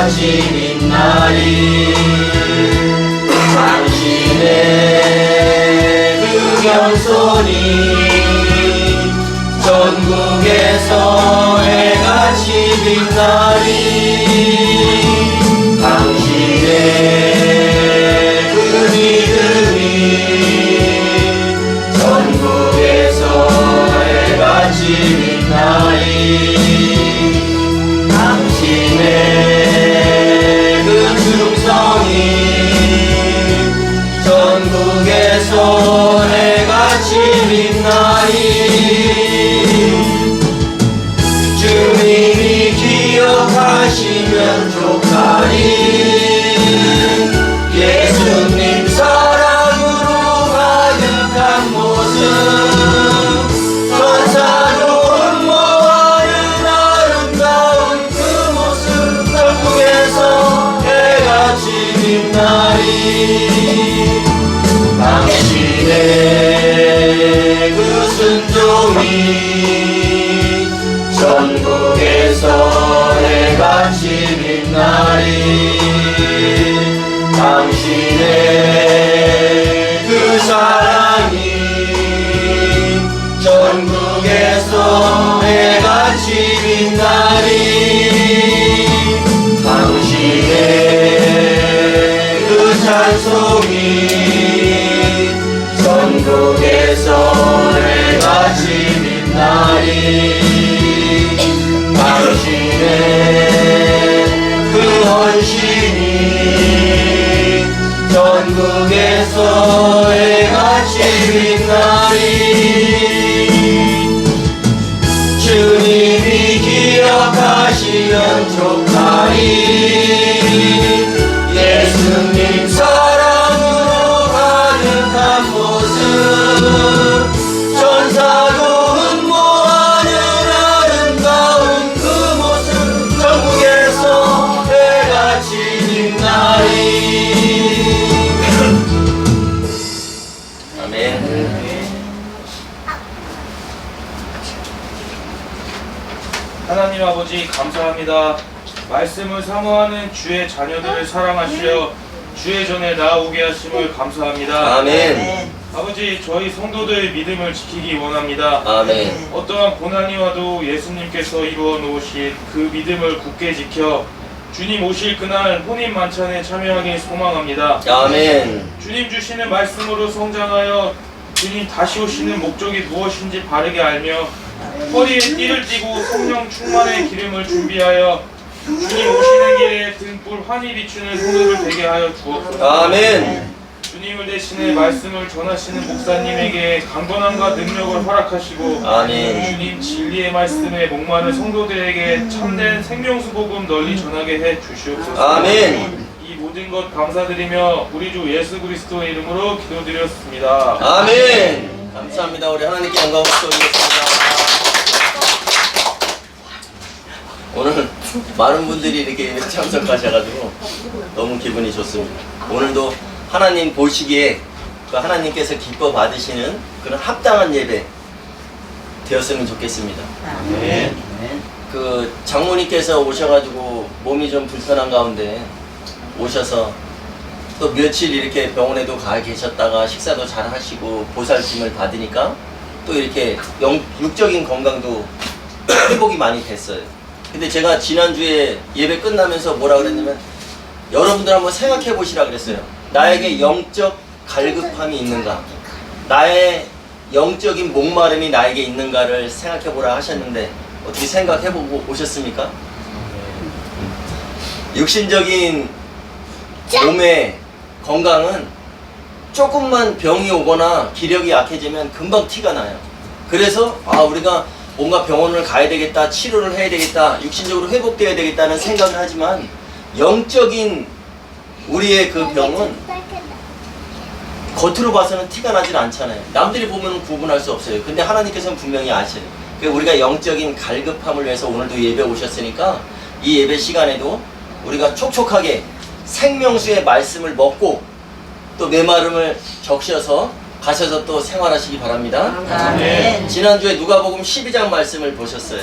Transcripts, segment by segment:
해가 지는 날이 당신의 그 겸손이 전국에서 해가 지는 날이 당신의 그 믿음이 전국에서 해가 지는 날이 당신의 그 충성이 전국에서 해가 지는 날이 주님이 기억하시면 좋다니 예수님 사랑으로 가득한 모습 천사도 흠모하는 아름다운 그 모습 전국에서 해가 지는 날이 당신의 그 순종이 전국에서 해가 지는 날이 당신의 그 사랑이 전국에서 해가 지는 날이 당신의 그 찬송이 전국에서 해가 지는 날이 당신의 그 헌신이 전국에서 해가 지는 날이 주님이 기억하시면 좋다니 예수님 사랑으로 가득한 모습 천사도 흠모하는 아름다운 그 모습 전국에서 해가 지는 날이 아멘. 하나님 아버지 감사합니다. 말씀을 사모하는 주의 자녀들을 사랑하시려 주의 전에 나아오게 하심을 감사합니다. 아멘. 아버지 저희 성도들의 믿음을 지키기 원합니다. 아멘. 어떠한 고난이 와도 예수님께서 이루어 놓으신 그 믿음을 굳게 지켜 주님 오실 그날 혼인 만찬에 참여하기 소망합니다. 아멘. 주님 주시는 말씀으로 성장하여 주님 다시 오시는 목적이 무엇인지 바르게 알며 허리에 띠를 띠고 성령 충만의 기름을 준비하여 주님 오시는 길에 등불 환히 비추는 손으로 되게 하여 주옵소서. 아멘. 주님을 대신해 말씀을 전하시는 목사님에게 강건함과 능력을 허락하시고 아멘. 주님 진리의 말씀에 목마른 성도들에게 참된 생명수 복음 널리 전하게 해 주시옵소서. 아멘. 이 모든 것 감사드리며 우리 주 예수 그리스도의 이름으로 기도드렸습니다. 아멘. 감사합니다. 우리 하나님께 영광을 돌리겠습니다. 오늘 많은 분들이 이렇게 참석하셔가지고 너무 기분이 좋습니다. 오늘도 하나님 보시기에 그 하나님께서 기뻐 받으시는 그런 합당한 예배 되었으면 좋겠습니다. 네. 그 장모님께서 오셔가지고 몸이 좀 불편한 가운데 오셔서 또 며칠 이렇게 병원에도 가 계셨다가 식사도 잘 하시고 보살핌을 받으니까 또 이렇게 육적인 건강도 회복이 많이 됐어요. 근데 제가 지난주에 예배 끝나면서 뭐라 그랬냐면 여러분들 한번 생각해 보시라 그랬어요. 나에게 영적 갈급함이 있는가? 나의 영적인 목마름이 나에게 있는가를 생각해 보라 하셨는데 어떻게 생각해 보고 오셨습니까? 육신적인 몸의 건강은 조금만 병이 오거나 기력이 약해지면 금방 티가 나요. 그래서 우리가 뭔가 병원을 가야 되겠다, 치료를 해야 되겠다, 육신적으로 회복되어야 되겠다는 생각을 하지만 영적인 우리의 그 병은 겉으로 봐서는 티가 나질 않잖아요. 남들이 보면 구분할 수 없어요. 근데 하나님께서는 분명히 아셔요. 그래서 우리가 영적인 갈급함을 위해서 오늘도 예배 오셨으니까 이 예배 시간에도 우리가 촉촉하게 생명수의 말씀을 먹고 또 메마름을 적셔서 가셔서 또 생활하시기 바랍니다. 아멘. 지난주에 누가복음 12장 말씀을 보셨어요.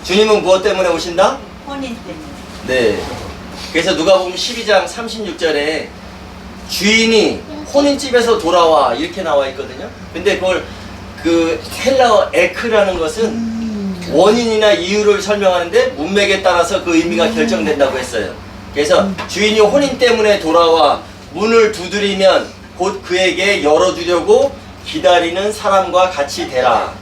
주님은 무엇 때문에 오신다? 혼인 때문에. 네. 그래서 누가복음 12장 36절에 주인이 혼인집에서 돌아와 이렇게 나와 있거든요. 근데 그걸 그 헬라어 에크라는 것은 원인이나 이유를 설명하는데 문맥에 따라서 그 의미가 결정된다고 했어요. 그래서 주인이 혼인 때문에 돌아와 문을 두드리면 곧 그에게 열어주려고 기다리는 사람과 같이 되라.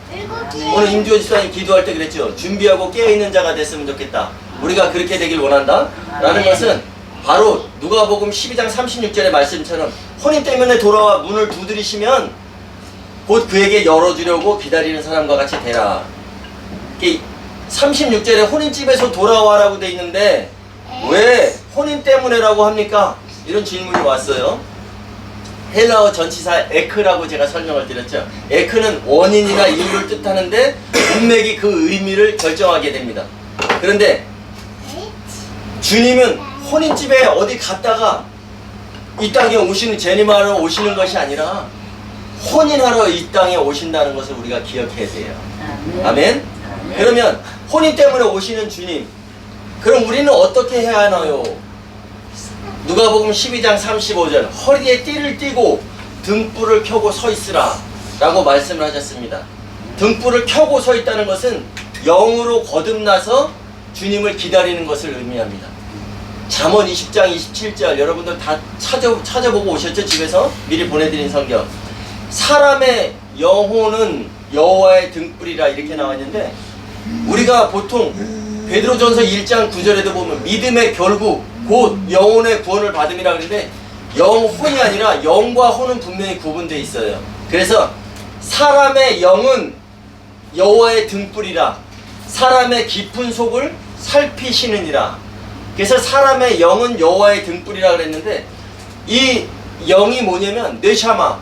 오늘 임주호 집사님 기도할 때 그랬죠. 준비하고 깨어있는 자가 됐으면 좋겠다. 우리가 그렇게 되길 원한다 라는 것은 바로 누가복음 12장 36절의 말씀처럼 혼인 때문에 돌아와 문을 두드리시면 곧 그에게 열어주려고 기다리는 사람과 같이 되라. 36절에 혼인집에서 돌아와라고 돼 있는데 왜 혼인 때문에라고 합니까? 이런 질문이 왔어요. 헬라어 전치사 에크라고 제가 설명을 드렸죠. 에크는 원인이나 이유를 뜻하는데 문맥이 그 의미를 결정하게 됩니다. 그런데 주님은 혼인집에 어디 갔다가 이 땅에 오시는 재림하러 오시는 것이 아니라 혼인하러 이 땅에 오신다는 것을 우리가 기억해야 돼요. 아멘? 그러면 혼인 때문에 오시는 주님, 그럼 우리는 어떻게 해야 하나요? 누가복음 12장 35절 허리에 띠를 띠고 등불을 켜고 서 있으라 라고 말씀을 하셨습니다. 등불을 켜고 서 있다는 것은 영으로 거듭나서 주님을 기다리는 것을 의미합니다. 잠언 20장 27절 여러분들 다 찾아보고 오셨죠? 집에서 미리 보내드린 성경. 사람의 영혼은 여호와의 등불이라 이렇게 나와 있는데 우리가 보통 베드로전서 1장 9절에도 보면 믿음의 결국 곧 영혼의 구원을 받음이라 그러는데 영혼이 아니라 영과 혼은 분명히 구분되어 있어요. 그래서 사람의 영은 여호와의 등불이라 사람의 깊은 속을 살피시느니라. 그래서 사람의 영은 여호와의 등불이라 그랬는데 이 영이 뭐냐면 네샤마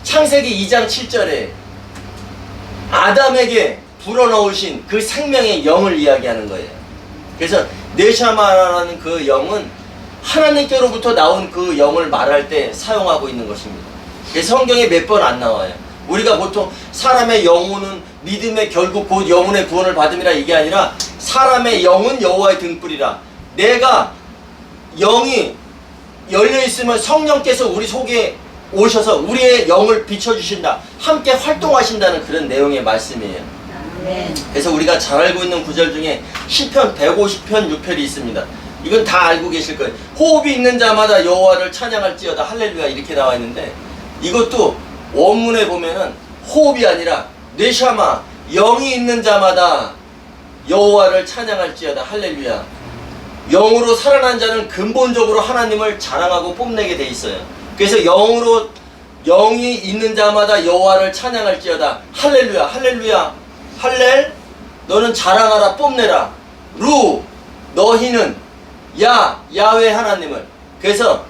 창세기 2장 7절에 아담에게 불어넣으신 그 생명의 영을 이야기하는 거예요. 그래서 네샤마라는 그 영은 하나님께로부터 나온 그 영을 말할 때 사용하고 있는 것입니다. 그래서 성경에 몇 번 안 나와요. 우리가 보통 사람의 영혼은 믿음의 결국 곧 영혼의 구원을 받음이라 이게 아니라 사람의 영은 여호와의 등불이라. 내가 영이 열려있으면 성령께서 우리 속에 오셔서 우리의 영을 비춰주신다. 함께 활동하신다는 그런 내용의 말씀이에요. 그래서 우리가 잘 알고 있는 구절 중에 시편 150편 6편이 있습니다. 이건 다 알고 계실 거예요. 호흡이 있는 자마다 여호와를 찬양할지어다 할렐루야 이렇게 나와 있는데 이것도 원문에 보면은 호흡이 아니라 네샤마 영이 있는 자마다 여호와를 찬양할지어다 할렐루야. 영으로 살아난 자는 근본적으로 하나님을 자랑하고 뽐내게 돼 있어요. 그래서 영이 있는 자마다 여호와를 찬양할지어다 할렐루야 할렐루야 할렐 너는 자랑하라 뽐내라 루 너희는 야외 하나님을. 그래서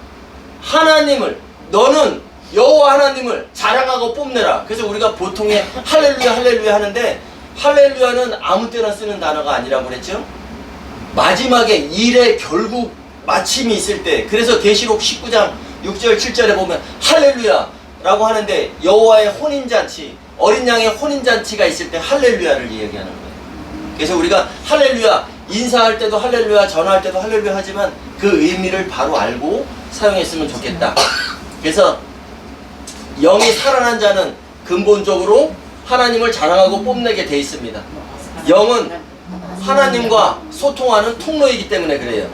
하나님을 너는 여호와 하나님을 자랑하고 뽐내라. 그래서 우리가 보통에 할렐루야 할렐루야 하는데 할렐루야는 아무 때나 쓰는 단어가 아니라고 그랬죠. 마지막에 일의 결국 마침이 있을 때 그래서 계시록 19장 6절 7절에 보면 할렐루야 라고 하는데 여호와의 혼인잔치 어린 양의 혼인잔치가 있을 때 할렐루야를 이야기하는 거예요. 그래서 우리가 할렐루야 인사할 때도 할렐루야 전화할 때도 할렐루야 하지만 그 의미를 바로 알고 사용했으면 좋겠다. 그래서 영이 살아난 자는 근본적으로 하나님을 자랑하고 뽐내게 돼 있습니다. 영은 하나님과 소통하는 통로이기 때문에 그래요.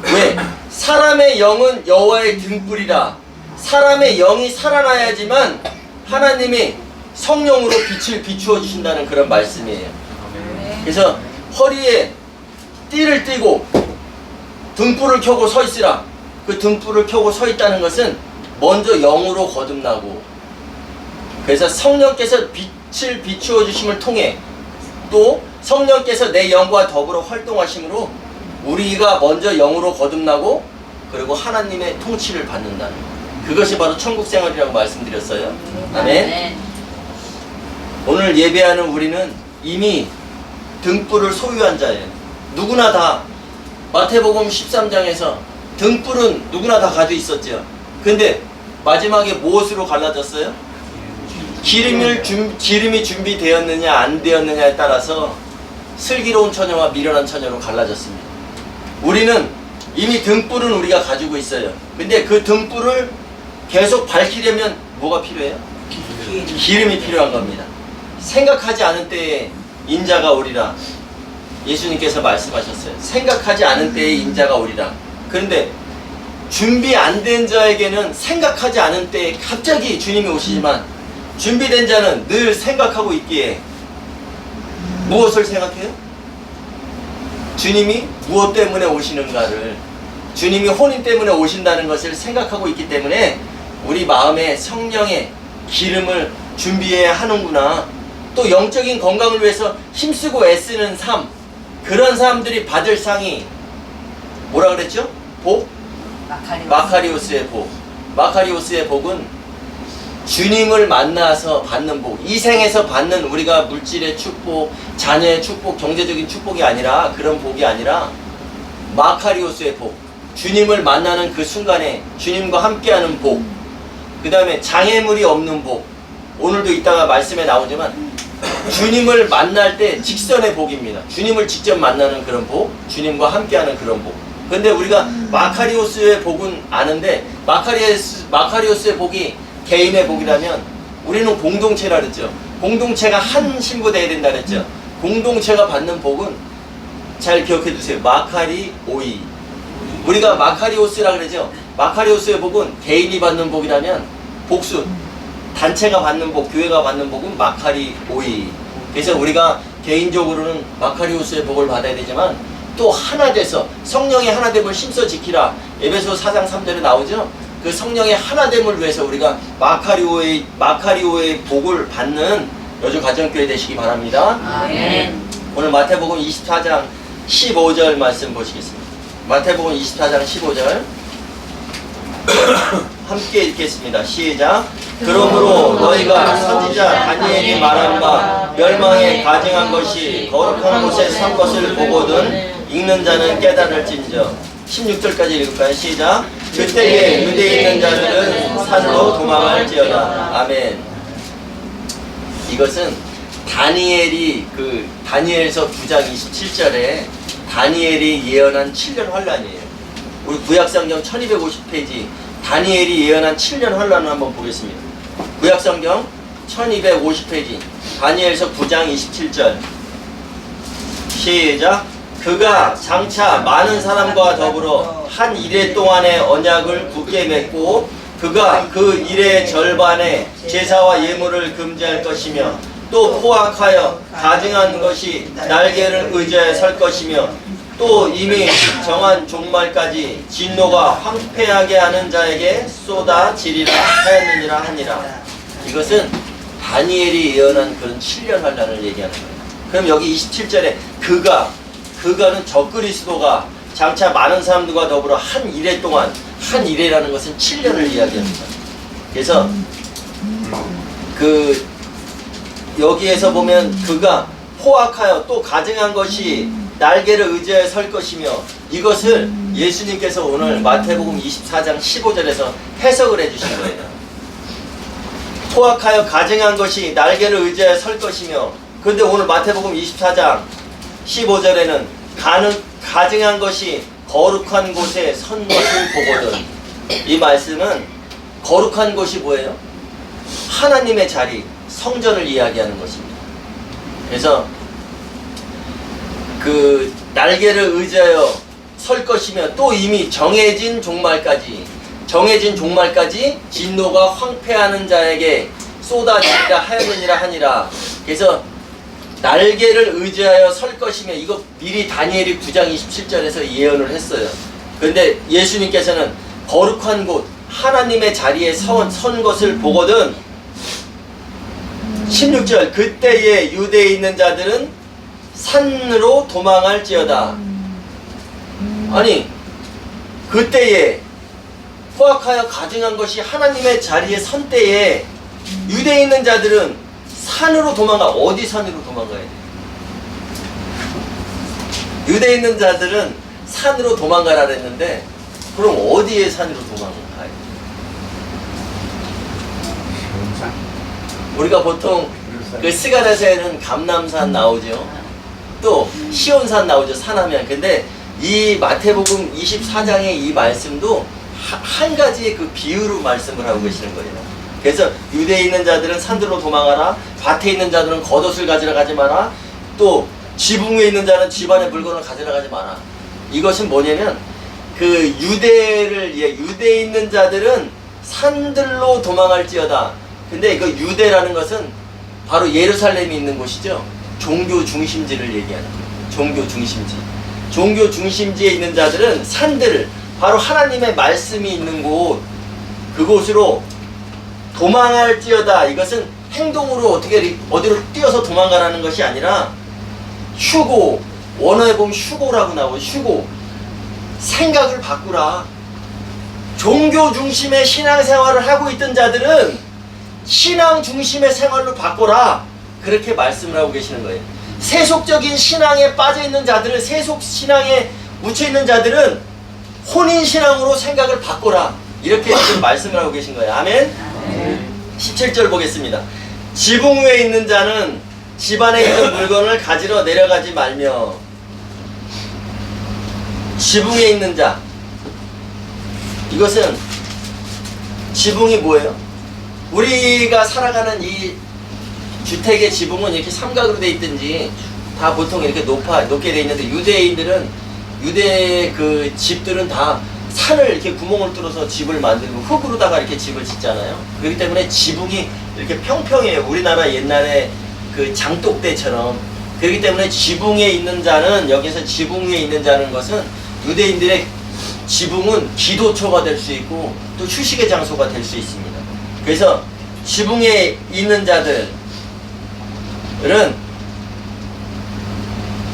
왜? 사람의 영은 여호와의 등불이라. 사람의 영이 살아나야지만 하나님이 성령으로 빛을 비추어 주신다는 그런 말씀이에요. 그래서 허리에 띠를 띠고 등불을 켜고 서 있으라. 그 등불을 켜고 서 있다는 것은 먼저 영으로 거듭나고 그래서 성령께서 빛을 비추어 주심을 통해 또 성령께서 내 영과 더불어 활동하심으로 우리가 먼저 영으로 거듭나고 그리고 하나님의 통치를 받는다는 것. 그것이 바로 천국생활이라고 말씀드렸어요. 아멘. 오늘 예배하는 우리는 이미 등불을 소유한 자예요. 누구나 다 마태복음 13장에서 등불은 누구나 다 가지고 있었죠. 근데 마지막에 무엇으로 갈라졌어요? 기름이 준비되었느냐 안 되었느냐에 따라서 슬기로운 처녀와 미련한 처녀로 갈라졌습니다. 우리는 이미 등불은 우리가 가지고 있어요. 근데 그 등불을 계속 밝히려면 뭐가 필요해요? 기름이 필요한 겁니다. 생각하지 않은 때에 인자가 오리라. 예수님께서 말씀하셨어요. 생각하지 않은 때에 인자가 오리라. 그런데 준비 안 된 자에게는 생각하지 않은 때에 갑자기 주님이 오시지만, 준비된 자는 늘 생각하고 있기에 무엇을 생각해요? 주님이 무엇 때문에 오시는가를, 주님이 혼인 때문에 오신다는 것을 생각하고 있기 때문에 우리 마음에 성령의 기름을 준비해야 하는구나. 또 영적인 건강을 위해서 힘쓰고 애쓰는 삶, 그런 사람들이 받을 상이 뭐라 그랬죠? 복? 마카리오스의 복. 마카리오스의 복은 주님을 만나서 받는 복, 이 생에서 받는 우리가 물질의 축복, 자녀의 축복, 경제적인 축복이 아니라, 그런 복이 아니라 마카리오스의 복, 주님을 만나는 그 순간에 주님과 함께하는 복, 그 다음에 장애물이 없는 복. 오늘도 이따가 말씀에 나오지만 주님을 만날 때 직선의 복입니다. 주님을 직접 만나는 그런 복, 주님과 함께하는 그런 복. 근데 우리가 마카리오스의 복은 아는데, 마카리오스의 복이 개인의 복이라면 우리는 공동체라 그랬죠. 공동체가 한 신부돼야 된다 그랬죠. 공동체가 받는 복은 잘 기억해 두세요. 마카리오이. 우리가 마카리오스라 그러죠. 마카리오스의 복은 개인이 받는 복이라면, 복수, 단체가 받는 복, 교회가 받는 복은 마카리오이. 그래서 우리가 개인적으로는 마카리오스의 복을 받아야 되지만, 또 하나 돼서 성령의 하나됨을 힘써 지키라. 에베소 4장 3절에 나오죠. 그 성령의 하나됨을 위해서 우리가 마카리오의 복을 받는 여주 가정교회 되시기 바랍니다. 아멘. 오늘 마태복음 24장 15절 말씀 보시겠습니다. 마태복음 24장 15절 함께 읽겠습니다. 시작. 그러므로 너희가 선지자 다니엘이 말한 바 멸망에 가증한 것이 거룩한 곳에 선 것을 보거든 읽는 자는 깨달을진저. 16절까지 읽을까요? 시작. 그때에 유대에 있는 자들은 산으로 도망할지어다. 아멘. 이것은 다니엘이 다니엘서 9장 27절에 다니엘이 예언한 7년 환란이에요. 우리 구약성경 1250페이지 다니엘이 예언한 7년 환란을 한번 보겠습니다. 구약성경 1250페이지 다니엘서 9장 27절 시작. 그가 장차 많은 사람과 더불어 한 이래 동안의 언약을 굳게 맺고 그가 그 일의 절반에 제사와 예물을 금지할 것이며 또 포악하여 가증한 것이 날개를 의지하여 설 것이며 또 이미 정한 종말까지 진노가 황폐하게 하는 자에게 쏟아지리라 하였느니라 하니라. 이것은 다니엘이 예언한 그런 7년 환란을 얘기하는 거예요. 그럼 여기 27절에 그가는 적그리스도가 장차 많은 사람들과 더불어 한 이래 동안, 한 이래라는 것은 7년을 이야기합니다. 그래서 여기에서 보면 그가 포악하여 또 가증한 것이 날개를 의지하여 설 것이며, 이것을 예수님께서 오늘 마태복음 24장 15절에서 해석을 해주신 거예요. 포악하여 가증한 것이 날개를 의지하여 설 것이며, 그런데 오늘 마태복음 24장 15절에는 가증한 것이 거룩한 곳에 선 것을 보거든. 이 말씀은 거룩한 곳이 뭐예요? 하나님의 자리, 성전을 이야기하는 것입니다. 그래서 날개를 의지하여 설 것이며 또 이미 정해진 종말까지 진노가 황폐하는 자에게 쏟아지리라 하였느니라 하니라. 그래서 날개를 의지하여 설 것이며, 이거 미리 다니엘이 9장 27절에서 예언을 했어요. 그런데 예수님께서는 거룩한 곳, 하나님의 자리에 선 것을 보거든. 16절 그때에 유대에 있는 자들은 산으로 도망할지어다. 아니, 그때에 포악하여 가증한 것이 하나님의 자리에 선 때에 유대에 있는 자들은 산으로 도망가. 어디 산으로 도망가야 돼? 유대에 있는 자들은 산으로 도망가라 그랬는데, 그럼 어디에 산으로 도망가야 돼? 우리가 보통 스가랴서에는 감람산 나오죠. 또 시온산 나오죠. 산하면. 근데 이 마태복음 24장의 이 말씀도 한 가지의 그 비유로 말씀을 하고 계시는 거예요. 그래서 유대에 있는 자들은 산들로 도망하라, 밭에 있는 자들은 겉옷을 가지러 가지 마라, 또 지붕 위에 있는 자는 집안의 물건을 가지러 가지 마라. 이것은 뭐냐면 그 유대에 있는 자들은 산들로 도망할지어다. 근데 그 유대라는 것은 바로 예루살렘이 있는 곳이죠. 종교 중심지를 얘기하는 거예요. 종교 중심지. 종교 중심지에 있는 자들은 산들, 바로 하나님의 말씀이 있는 곳, 그곳으로 도망할지어다. 이것은 행동으로 어디로 뛰어서 도망가라는 것이 아니라 휴고, 원어에 보면 휴고라고 나오고, 휴고. 생각을 바꾸라. 종교 중심의 신앙생활을 하고 있던 자들은 신앙 중심의 생활로 바꿔라. 그렇게 말씀을 하고 계시는 거예요. 세속적인 신앙에 빠져 있는 자들은, 세속 신앙에 묻혀 있는 자들은 혼인 신앙으로 생각을 바꿔라. 이렇게 지금 말씀을 하고 계신 거예요. 아멘. 17절 보겠습니다. 지붕 위에 있는 자는 집안에 있는 물건을 가지러 내려가지 말며. 지붕에 있는 자, 이것은 지붕이 뭐예요? 우리가 살아가는 이 주택의 지붕은 이렇게 삼각으로 돼 있든지 다 보통 이렇게 높게 돼 있는데, 유대 그 집들은 다 산을 이렇게 구멍을 뚫어서 집을 만들고 흙으로다가 이렇게 집을 짓잖아요. 그렇기 때문에 지붕이 이렇게 평평해요. 우리나라 옛날에 그 장독대처럼. 그렇기 때문에 지붕에 있는 자는, 여기서 지붕 위에 있는 자는 것은 유대인들의 지붕은 기도처가 될 수 있고 또 휴식의 장소가 될 수 있습니다. 그래서 지붕에 있는 자들은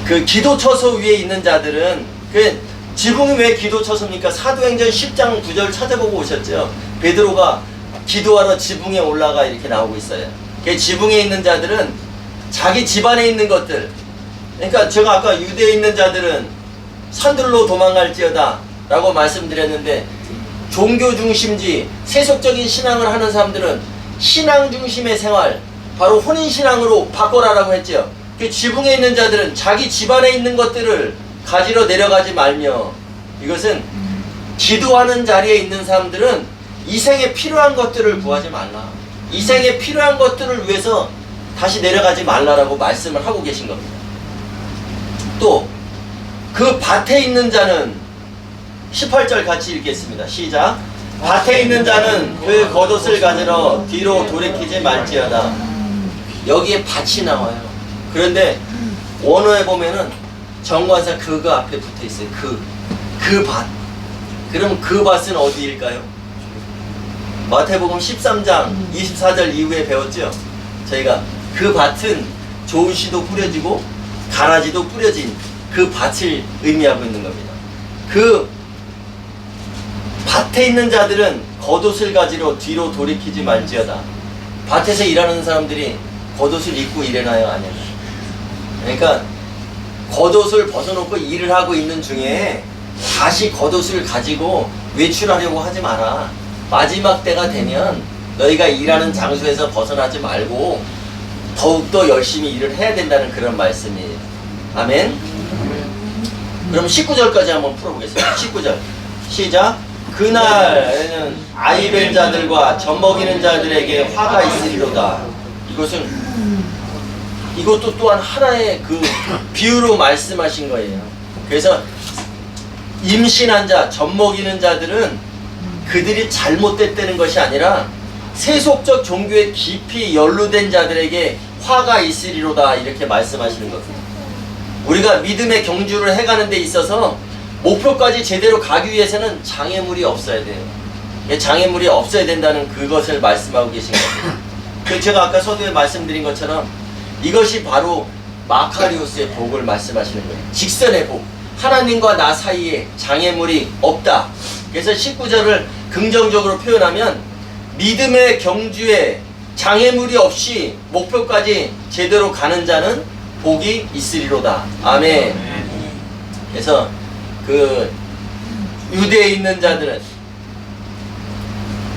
그 기도처소 위에 있는 자들은, 그 지붕이 왜 기도처소입니까? 사도행전 10장 9절 찾아보고 오셨죠? 베드로가 기도하러 지붕에 올라가 이렇게 나오고 있어요. 그 지붕에 있는 자들은 자기 집안에 있는 것들, 그러니까 제가 아까 유대에 있는 자들은 산들로 도망갈지어다 라고 말씀드렸는데, 종교 중심지, 세속적인 신앙을 하는 사람들은 신앙 중심의 생활, 바로 혼인신앙으로 바꿔라라고 했죠. 그 지붕에 있는 자들은 자기 집안에 있는 것들을 가지러 내려가지 말며, 이것은 기도하는 자리에 있는 사람들은 이 생에 필요한 것들을 구하지 말라. 이 생에 필요한 것들을 위해서 다시 내려가지 말라라고 말씀을 하고 계신 겁니다. 또 그 밭에 있는 자는, 18절 같이 읽겠습니다. 시작. 밭에 있는 자는 그 겉옷을 가지러 뒤로 돌이키지 말지어다. 여기에 밭이 나와요. 그런데 원어에 보면은 정관사 그거 앞에 붙어 있어요. 그 밭. 그럼 그 밭은 어디일까요? 마태복음 13장 24절 이후에 배웠죠? 저희가 그 밭은 좋은 씨도 뿌려지고 가라지도 뿌려진 그 밭을 의미하고 있는 겁니다. 그 밭에 있는 자들은 겉옷을 가지러 뒤로 돌이키지 말지어다. 밭에서 일하는 사람들이 겉옷을 입고 일해나요? 아니요. 그러니까 겉옷을 벗어놓고 일을 하고 있는 중에 다시 겉옷을 가지고 외출하려고 하지 마라. 마지막 때가 되면 너희가 일하는 장소에서 벗어나지 말고 더욱더 열심히 일을 해야 된다는 그런 말씀이에요. 아멘. 그럼 19절까지 한번 풀어보겠습니다. 19절 시작. 그날에는 아이 벤 자들과 젖먹이는 자들에게 화가 있으리로다. 이것도 또한 하나의 그 비유로 말씀하신 거예요. 그래서 임신한 자, 젖먹이는 자들은 그들이 잘못됐다는 것이 아니라 세속적 종교에 깊이 연루된 자들에게 화가 있으리로다, 이렇게 말씀하시는 겁니다. 우리가 믿음의 경주를 해가는 데 있어서 목표까지 제대로 가기 위해서는 장애물이 없어야 돼요. 장애물이 없어야 된다는 그것을 말씀하고 계신 겁니다. 제가 아까 서두에 말씀드린 것처럼 이것이 바로 마카리오스의 복을 말씀하시는 거예요. 직선의 복. 하나님과 나 사이에 장애물이 없다. 그래서 19절을 긍정적으로 표현하면 믿음의 경주에 장애물이 없이 목표까지 제대로 가는 자는 복이 있으리로다. 아멘. 그래서 그 유대에 있는 자들은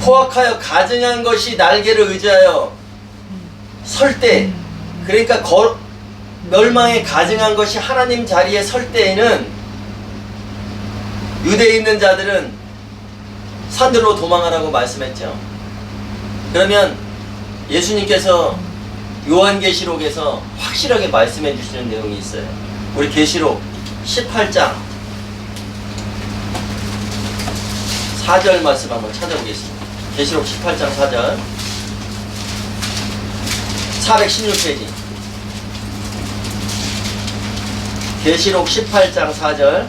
포악하여 가증한 것이 날개를 의지하여 설 때, 그러니까 멸망에 가증한 것이 하나님 자리에 설 때에는 유대에 있는 자들은 산들로 도망하라고 말씀했죠. 그러면 예수님께서 요한계시록에서 확실하게 말씀해 주시는 내용이 있어요. 우리 계시록 18장 4절 말씀 한번 찾아보겠습니다. 계시록 18장 4절 416페이지 계시록 18장 4절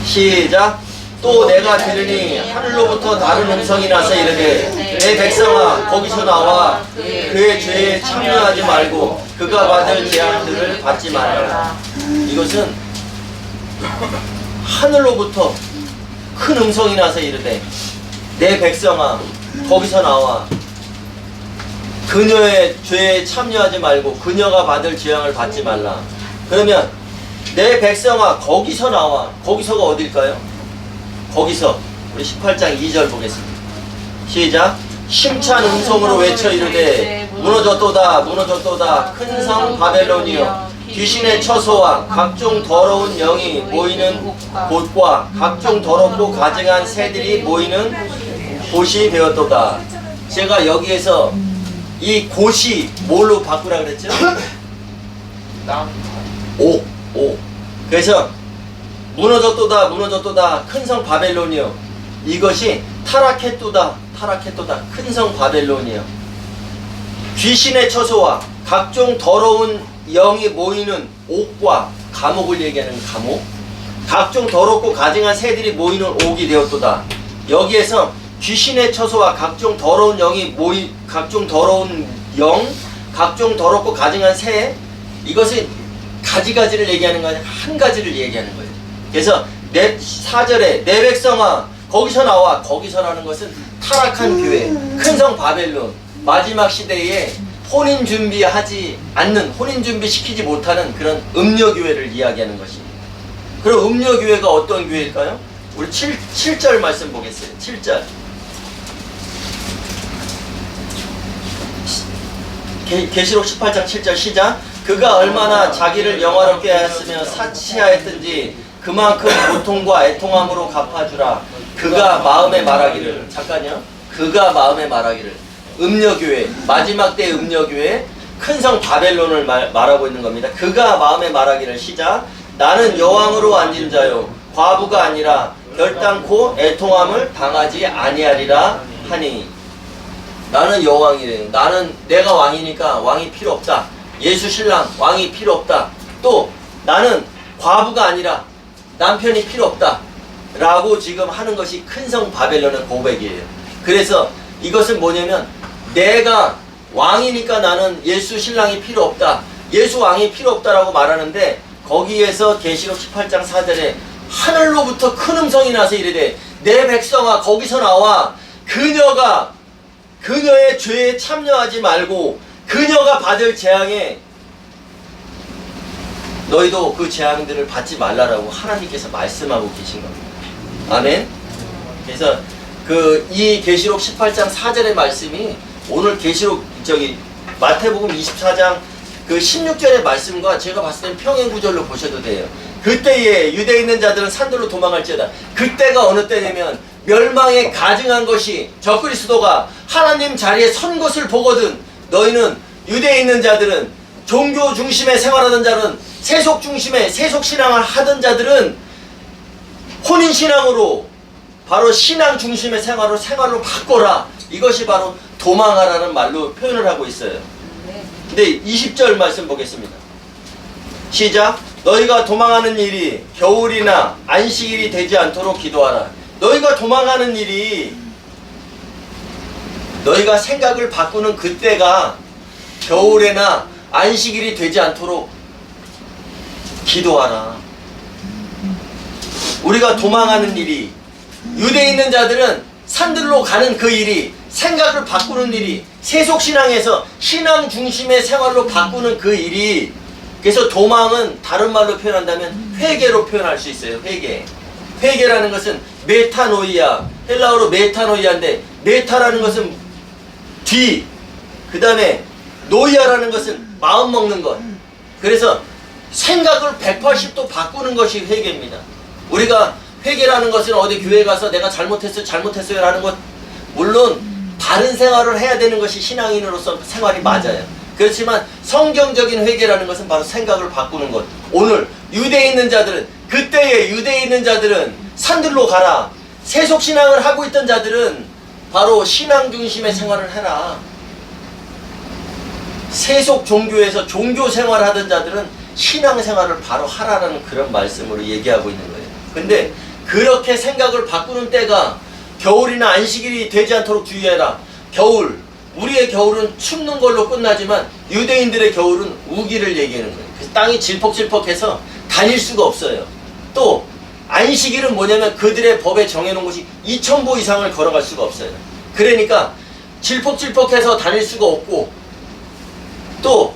시작. 또 내가 들으니 하늘로부터 다른 음성이 나서 이르되 내 백성아 거기서 나와 그의 죄에 참여하지 말고 그가 받을 재앙들을 받지 말라. 이것은 하늘로부터 큰 음성이 나서 이르되 내 백성아 거기서 나와 그녀의 죄에 참여하지 말고 그녀가 받을 재앙을 받지 말라. 그러면 내 백성아 거기서 나와. 거기서가 어딜까요? 거기서 우리 18장 2절 보겠습니다. 시작. 심찬 음성으로 외쳐 이르되 무너졌도다 무너졌도다 큰 성 바벨론이여 귀신의 처소와 각종 더러운 영이 모이는 곳과 각종 더럽고 가증한 새들이 모이는 곳이 되었도다. 제가 여기에서 이 곳이 뭘로 바꾸라 그랬죠? 오. 그래서 무너졌도다 무너졌도다 큰 성 바벨론이여 이것이 타락했도다 큰 성 바벨론이여 귀신의 처소와 각종 더러운 영이 모이는 옥과 감옥을 얘기하는 감옥 각종 더럽고 가증한 새들이 모이는 옥이 되었도다. 여기에서 귀신의 처소와 각종 더러운 영이 각종 더러운 영 각종 더럽고 가증한 새 이것은 가지가지를 얘기하는 거 아니라 한 가지를 얘기하는 거예요. 그래서 4절에 내 백성아 거기서 나와. 거기서라는 것은 타락한 교회 큰 성 바벨론 마지막 시대에 혼인 준비하지 않는 혼인 준비시키지 못하는 그런 음녀교회를 이야기하는 것입니다. 그럼 음녀교회가 어떤 교회일까요? 우리 7절 말씀 보겠어요. 7절 계시록 18장 7절 시작. 그가 얼마나 자기를 영화롭게 하였으며 사치하였든지 그만큼 고통과 애통함으로 갚아주라. 그가 마음에 말하기를 잠깐요. 그가 마음에 말하기를 음녀교회 마지막 때의 음녀교회 큰 성 바벨론을 말하고 있는 겁니다. 그가 마음에 말하기를 시작. 나는 여왕으로 앉은 자요 과부가 아니라 결단코 애통함을 당하지 아니하리라 하니. 나는 여왕이래요. 나는 내가 왕이니까 왕이 필요 없다. 예수 신랑 왕이 필요 없다. 또 나는 과부가 아니라 남편이 필요 없다 라고 지금 하는 것이 큰 성 바벨론의 고백이에요. 그래서 이것은 뭐냐면 내가 왕이니까 나는 예수 신랑이 필요 없다 예수 왕이 필요 없다라고 말하는데 거기에서 계시록 18장 4절에 하늘로부터 큰 음성이 나서 이르되 내 백성아 거기서 나와 그녀의 죄에 참여하지 말고 그녀가 받을 재앙에 너희도 그 재앙들을 받지 말라라고 하나님께서 말씀하고 계신 겁니다. 아멘. 그래서 이 계시록 18장 4절의 말씀이 오늘 계시록 마태복음 24장 16절의 말씀과 제가 봤을 땐 평행구절로 보셔도 돼요. 그때에 유대에 있는 자들은 산들로 도망할지어다. 그때가 어느 때냐면 멸망에 가증한 것이 적그리스도가 하나님 자리에 선 것을 보거든. 너희는 유대에 있는 자들은 종교 중심의 생활하던 자는 세속 중심의 세속 신앙을 하던 자들은 혼인 신앙으로 바로 신앙 중심의 생활로 바꿔라. 이것이 바로 도망하라는 말로 표현을 하고 있어요. 근데 20절 말씀 보겠습니다. 시작. 너희가 도망하는 일이 겨울이나 안식일이 되지 않도록 기도하라. 너희가 도망하는 일이 너희가 생각을 바꾸는 그때가 겨울에나 안식일이 되지 않도록 기도하라. 우리가 도망하는 일이 유대에 있는 자들은 산들로 가는 그 일이 생각을 바꾸는 일이 세속신앙에서 신앙 중심의 생활로 바꾸는 그 일이 그래서 도망은 다른 말로 표현한다면 회개로 표현할 수 있어요. 회개라는 것은 메타노이아 헬라어로 메타노이아인데 메타라는 것은 뒤 그 다음에 노이아라는 것은 마음 먹는 것. 그래서 생각을 180도 바꾸는 것이 회개입니다. 우리가 회개라는 것은 어디 교회 가서 내가 잘못했어요 라는 것, 물론 바른 생활을 해야 되는 것이 신앙인으로서 생활이 맞아요. 그렇지만 성경적인 회개라는 것은 바로 생각을 바꾸는 것. 오늘 유대에 있는 자들은, 그때의 유대에 있는 자들은 산들로 가라. 세속신앙을 하고 있던 자들은 바로 신앙 중심의 생활을 해라. 세속 종교에서 종교 생활을 하던 자들은 신앙 생활을 바로 하라라는 그런 말씀으로 얘기하고 있는 거예요. 근데 그렇게 생각을 바꾸는 때가 겨울이나 안식일이 되지 않도록 주의해라. 겨울, 우리의 겨울은 춥는 걸로 끝나지만 유대인들의 겨울은 우기를 얘기하는 거예요. 그래서 땅이 질퍽질퍽해서 다닐 수가 없어요. 또 안식일은 뭐냐면 그들의 법에 정해놓은 곳이 2000보 이상을 걸어갈 수가 없어요. 그러니까 질퍽질퍽해서 다닐 수가 없고 또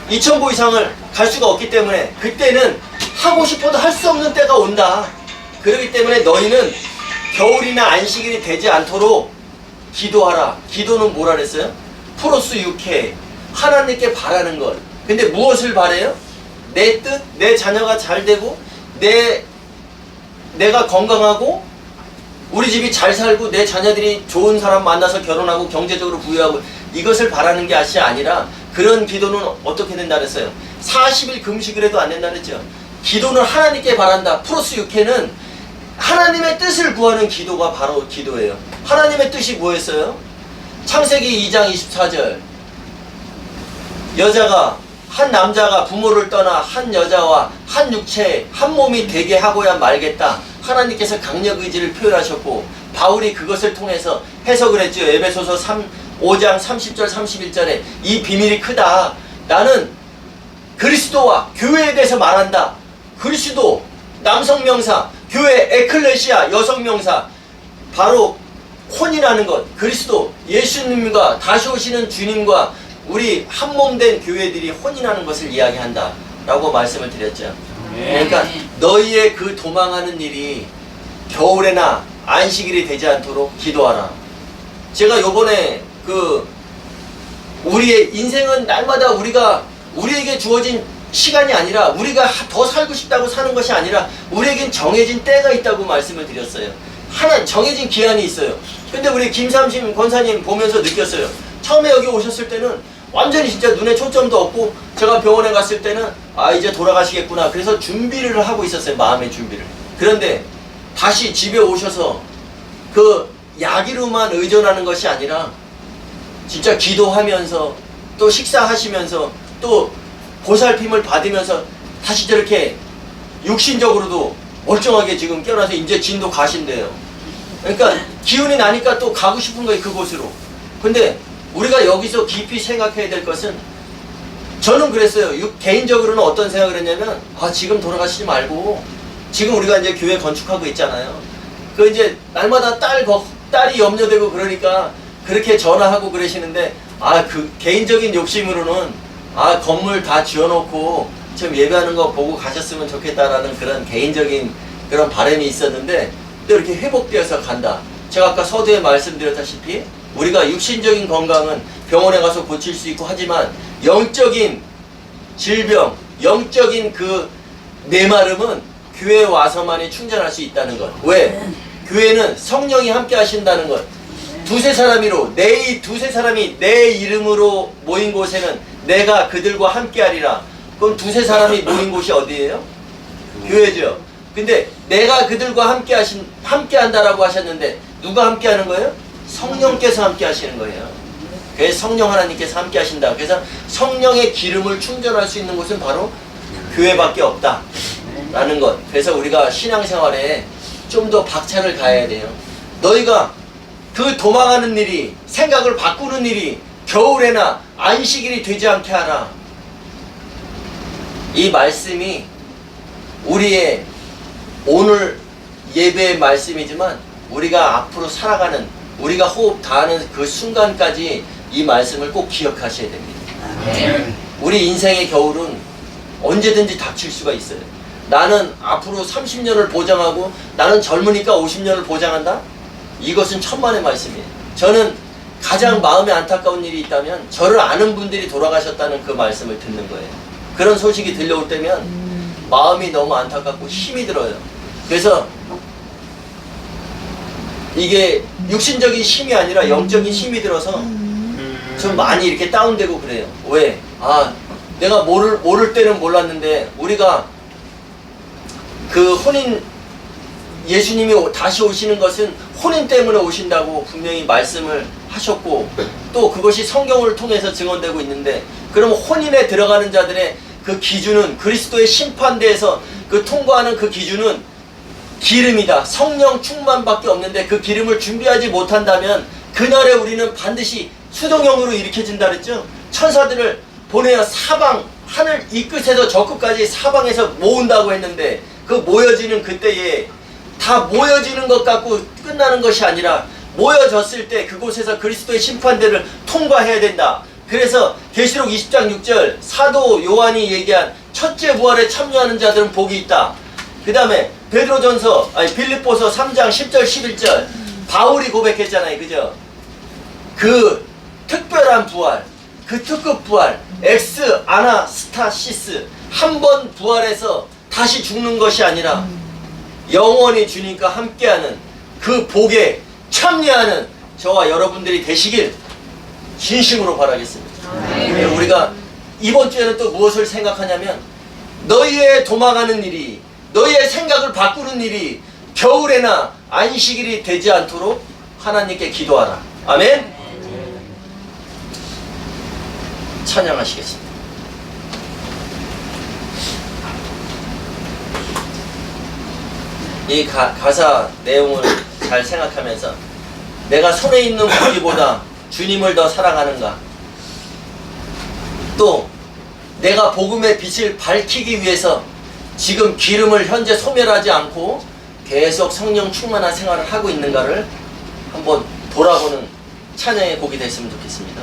2000보 이상을 갈 수가 없기 때문에 그때는 하고 싶어도 할 수 없는 때가 온다. 그렇기 때문에 너희는 겨울이나 안식일이 되지 않도록 기도하라. 기도는 뭐라 그랬어요? 프로스 육회, 하나님께 바라는 것. 근데 무엇을 바래요? 내 뜻, 내 자녀가 잘 되고 내가 건강하고 우리 집이 잘 살고 내 자녀들이 좋은 사람 만나서 결혼하고 경제적으로 부유하고 이것을 바라는 게 아니라 그런 기도는 어떻게 된다 그랬어요? 40일 금식을 해도 안 된다 그랬죠. 기도는 하나님께 바란다. 프로스 육회는 하나님의 뜻을 구하는 기도가 바로 기도예요. 하나님의 뜻이 뭐였어요? 창세기 2장 24절 한 남자가 부모를 떠나 한 여자와 한 육체에 한 몸이 되게 하고야 말겠다. 하나님께서 강력 의지를 표현하셨고 바울이 그것을 통해서 해석을 했죠. 에베소서 5장 30절 31절에 이 비밀이 크다. 나는 그리스도와 교회에 대해서 말한다. 그리스도 남성 명사, 교회 에클레시아 여성 명사, 바로 혼이라는 것, 그리스도 예수님과 다시 오시는 주님과 우리 한 몸 된 교회들이 혼인하는 것을 이야기한다 라고 말씀을 드렸죠. 그러니까 너희의 그 도망하는 일이 겨울에나 안식일이 되지 않도록 기도하라. 제가 요번에 우리의 인생은 날마다 우리에게 주어진 시간이 아니라 우리가 더 살고 싶다고 사는 것이 아니라 우리에겐 정해진 때가 있다고 말씀을 드렸어요. 하나 정해진 기한이 있어요. 근데 우리 김삼심 권사님 보면서 느꼈어요. 처음에 여기 오셨을 때는 완전히 진짜 눈에 초점도 없고 제가 병원에 갔을 때는 이제 돌아가시겠구나. 그래서 준비를 하고 있었어요. 마음의 준비를. 그런데 다시 집에 오셔서 그 약으로만 의존하는 것이 아니라 진짜 기도하면서 또 식사하시면서 또 보살핌을 받으면서 다시 저렇게 육신적으로도 멀쩡하게 지금 깨어나서 이제 진도 가신대요. 그러니까 기운이 나니까 또 가고 싶은 거예요. 그곳으로. 근데 우리가 여기서 깊이 생각해야 될 것은 저는 그랬어요. 개인적으로는 어떤 생각을 했냐면 지금 돌아가시지 말고 지금 우리가 이제 교회 건축하고 있잖아요. 그 이제 날마다 딸이 염려되고 그러니까 그렇게 전화하고 그러시는데 그 개인적인 욕심으로는 건물 다 지어놓고 좀 예배하는 거 보고 가셨으면 좋겠다라는 그런 개인적인 그런 바람이 있었는데 또 이렇게 회복되어서 간다. 제가 아까 서두에 말씀드렸다시피 우리가 육신적인 건강은 병원에 가서 고칠 수 있고 하지만 영적인 질병, 영적인 그 메마름은 교회에 와서만이 충전할 수 있다는 것. 왜? 교회는 성령이 함께 하신다는 것. 두세 사람이로 두세 사람이 내 이름으로 모인 곳에는 내가 그들과 함께 하리라. 그럼 두세 사람이 모인 곳이 어디예요? 교회죠. 근데 내가 그들과 함께 한다라고 하셨는데 누가 함께 하는 거예요? 성령께서 함께 하시는 거예요. 그래서 성령 하나님께서 함께 하신다. 그래서 성령의 기름을 충전할 수 있는 곳은 바로 교회밖에 없다 라는 것. 그래서 우리가 신앙생활에 좀 더 박차를 가해야 돼요. 너희가 그 도망하는 일이, 생각을 바꾸는 일이 겨울에나 안식일이 되지 않게 하라. 이 말씀이 우리의 오늘 예배의 말씀이지만 우리가 앞으로 살아가는, 우리가 호흡 다하는 그 순간까지 이 말씀을 꼭 기억하셔야 됩니다. 우리 인생의 겨울은 언제든지 닥칠 수가 있어요. 나는 앞으로 30년을 보장하고 나는 젊으니까 50년을 보장한다? 이것은 천만의 말씀이에요. 저는 가장 마음에 안타까운 일이 있다면 저를 아는 분들이 돌아가셨다는 그 말씀을 듣는 거예요. 그런 소식이 들려올 때면 마음이 너무 안타깝고 힘이 들어요. 그래서 이게 육신적인 힘이 아니라 영적인 힘이 들어서 좀 많이 이렇게 다운되고 그래요. 왜? 내가 모를 때는 몰랐는데 우리가 그 혼인, 예수님이 다시 오시는 것은 혼인 때문에 오신다고 분명히 말씀을 하셨고, 또 그것이 성경을 통해서 증언되고 있는데, 그러면 혼인에 들어가는 자들의 그 기준은, 그리스도의 심판대에서 그 통과하는 그 기준은 기름이다. 성령 충만밖에 없는데, 그 기름을 준비하지 못한다면 그날에 우리는 반드시 수동형으로 일으켜진다 그랬죠. 천사들을 보내어 사방, 하늘 이 끝에서 저 끝까지 사방에서 모은다고 했는데, 그 모여지는 그때에 다 모여지는 것 같고 끝나는 것이 아니라, 모여졌을 때 그곳에서 그리스도의 심판대를 통과해야 된다. 그래서 계시록 20장 6절 사도 요한이 얘기한 첫째 부활에 참여하는 자들은 복이 있다. 그 다음에 빌립보서 3장 10절 11절 바울이 고백했잖아요. 그죠? 그 특별한 부활, 그 특급 부활, 엑스 아나스타시스, 한 번 부활해서 다시 죽는 것이 아니라 영원히 주님과 함께하는 그 복에 참여하는 저와 여러분들이 되시길 진심으로 바라겠습니다. 우리가 이번 주에는 또 무엇을 생각하냐면, 너희의 도망하는 일이, 너희의 생각을 바꾸는 일이 겨울에나 안식일이 되지 않도록 하나님께 기도하라. 아멘. 찬양하시겠습니다. 이 가사 내용을 잘 생각하면서, 내가 손에 있는 고기보다 주님을 더 사랑하는가, 또 내가 복음의 빛을 밝히기 위해서 지금 기름을 현재 소멸하지 않고 계속 성령 충만한 생활을 하고 있는가를 한번 돌아보는 찬양의 곡이 됐으면 좋겠습니다.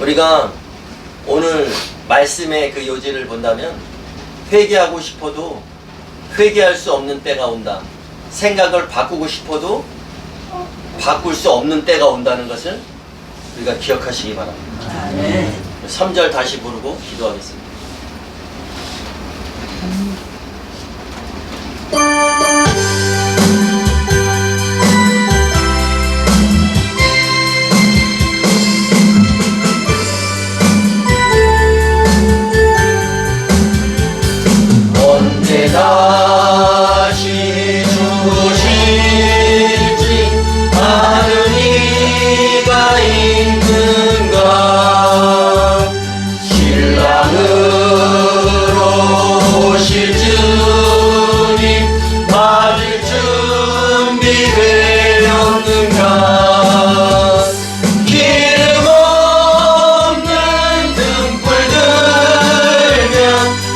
우리가 오늘 말씀의 그 요지를 본다면, 회개하고 싶어도 회개할 수 없는 때가 온다. 생각을 바꾸고 싶어도 바꿀 수 없는 때가 온다는 것을 우리가 기억하시기 바랍니다. 3절 다시 부르고 기도하겠습니다. 언제 다시 주실지 아는 이가 있는가. 신랑으로 오실 주님 맞을 준비되었는가. 기름 없는 등불 들면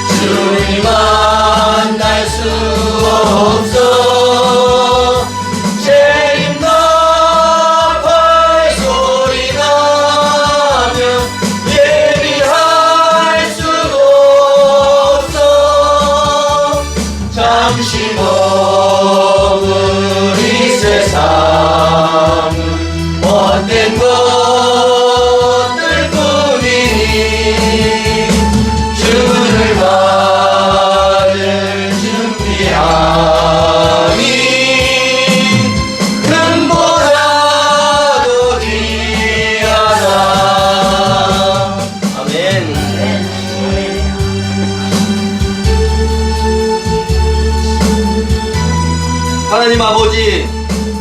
주님 만날 수 없어. 재림나팔 소리 나면 예비할 수도 없어. 잠시 머무는 이 세상은 못된 것들 뿐이니 주를 맞을 준비하니 금보라도 귀하다. 아멘. 하나님 아버지,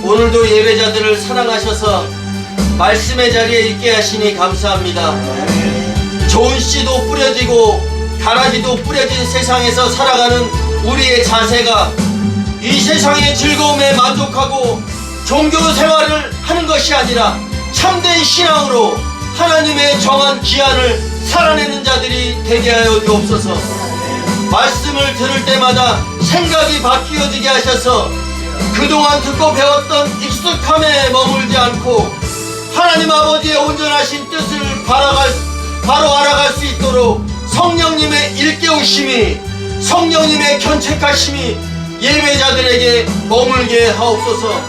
오늘도 예배자들을 사랑하셔서 말씀의 자리에 있게 하시니 감사합니다. 좋은 씨도 뿌려지고 가라지도 뿌려진 세상에서 살아가는 우리의 자세가 이 세상의 즐거움에 만족하고 종교 생활을 하는 것이 아니라 참된 신앙으로 하나님의 정한 기한을 살아내는 자들이 되게 하여 주옵소서. 말씀을 들을 때마다 생각이 바뀌어지게 하셔서 그동안 듣고 배웠던 익숙함에 머물지 않고 하나님 아버지의 온전하신 뜻을 바로 알아갈 수 있도록 성령님의 일깨우심이, 성령님의 견책하심이 예배자들에게 머물게 하옵소서.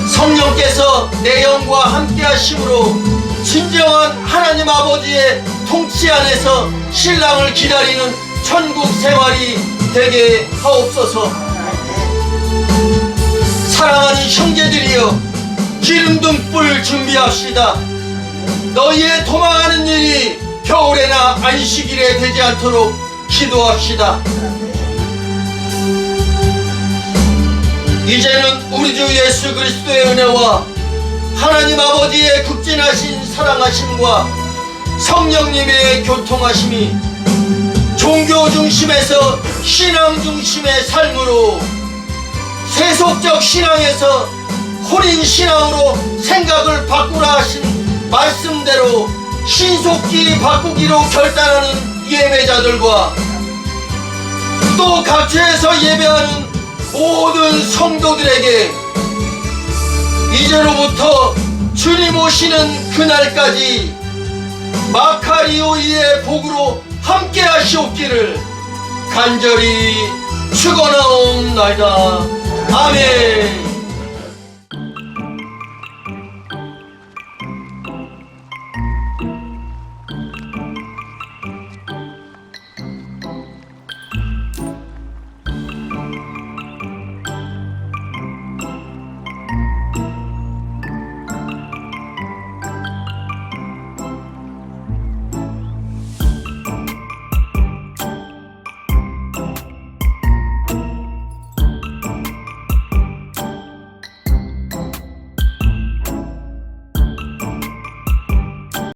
성령께서 내 영과 함께 하심으로 진정한 하나님 아버지의 통치 안에서 신랑을 기다리는 천국 생활이 되게 하옵소서. 사랑하는 형제들이여, 기름등 뿔 준비합시다. 너희의 도망하는 일이 겨울에나 안식일에 되지 않도록 기도합시다. 이제는 우리 주 예수 그리스도의 은혜와 하나님 아버지의 극진하신 사랑하심과 성령님의 교통하심이 종교 중심에서 신앙 중심의 삶으로, 세속적 신앙에서 혼인 신앙으로 생각을 바꾸라 하신 말씀대로 신속히 바꾸기로 결단하는 예배자들과 또 각처에서 예배하는 모든 성도들에게 이제로부터 주님 오시는 그날까지 마카리오이의 복으로 함께 하시옵기를 간절히 축원하옵나이다. 아멘.